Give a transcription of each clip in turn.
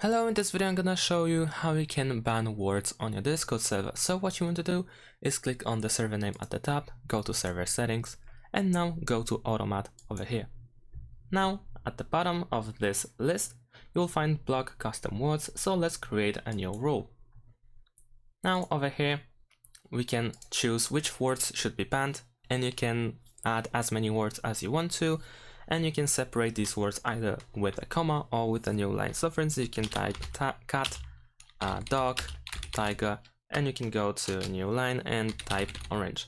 Hello, in this video I'm gonna show you how you can ban words on your Discord server. So what you want to do is click on the server name at the top, go to server settings, and now go to automat over here. Now at the bottom of this list you'll find block custom words, so let's create a new rule. Now over here we can choose which words should be banned, and you can add as many words as you want to, and you can separate these words either with a comma or with a new line. So for instance, you can type cat, dog, tiger, and you can go to a new line and type orange.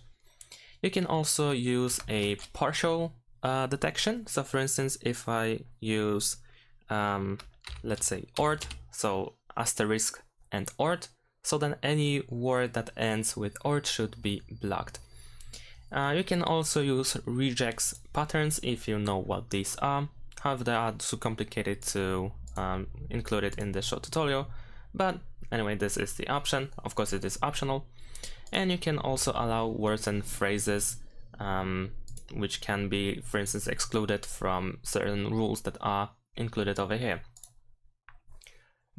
You can also use a partial detection. So for instance, if I use let's say ord, so asterisk and ord, so then any word that ends with ord should be blocked. You can also use regex patterns if you know what these are. However, they are too complicated to include it in the short tutorial, but anyway, this is the option. Of course, it is optional. And you can also allow words and phrases which can be, for instance, excluded from certain rules that are included over here.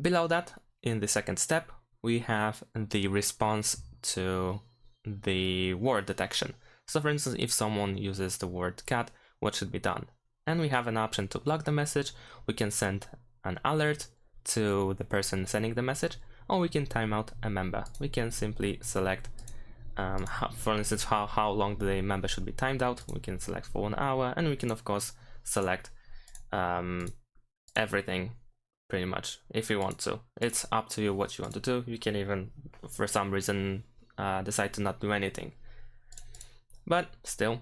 Below that, in the second step, we have the response to the word detection. So for instance, if someone uses the word cat, what should be done? And we have an option to block the message. We can send an alert to the person sending the message, or we can time out a member. We can simply select, for instance, how long the member should be timed out. We can select for 1 hour, and we can of course select everything pretty much if you want to. It's up to you what you want to do. You can even, for some reason, decide to not do anything. But still,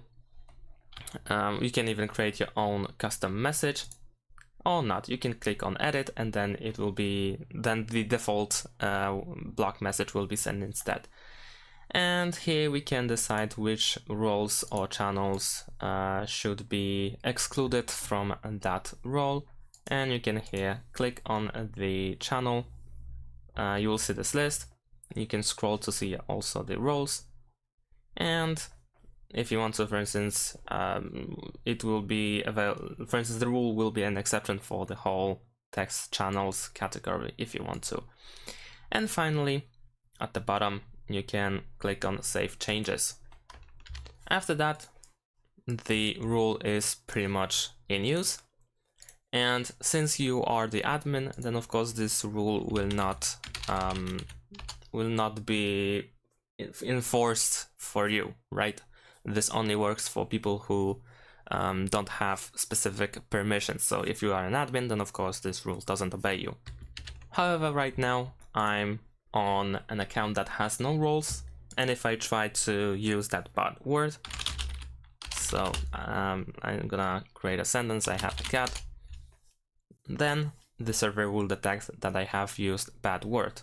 you can even create your own custom message or not. You can click on edit, and then it will be, then the default block message will be sent instead. And here we can decide which roles or channels should be excluded from that role. And you can here click on the channel. You will see this list. You can scroll to see also the roles, and if you want to, for instance, it will be available. For instance, the rule will be an exception for the whole text channels category if you want to. And finally, at the bottom, you can click on Save Changes. After that, the rule is pretty much in use. And since you are the admin, then of course this rule will not be enforced for you, right? This only works for people who don't have specific permissions. So if you are an admin, then of course this rule doesn't obey you. However, right now I'm on an account that has no rules, and if I try to use that bad word, so I'm gonna create a sentence, I have a cat, then the server will detect that I have used bad word.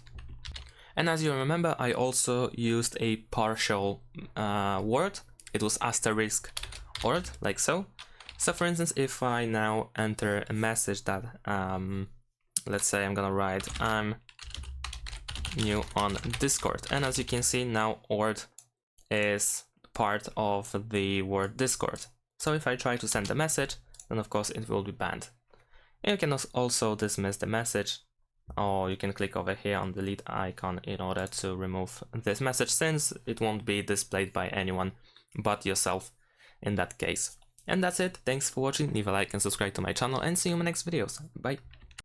And as you remember, I also used a partial word. It was asterisk ord, like so. So for instance, if I now enter a message that, let's say I'm gonna write, I'm new on Discord. And as you can see now, ord is part of the word Discord. So if I try to send a message, then of course it will be banned. And you can also dismiss the message, or you can click over here on the delete icon in order to remove this message, since it won't be displayed by anyone but yourself in that case. And that's it. Thanks for watching. Leave a like and subscribe to my channel, and see you in my next videos. Bye.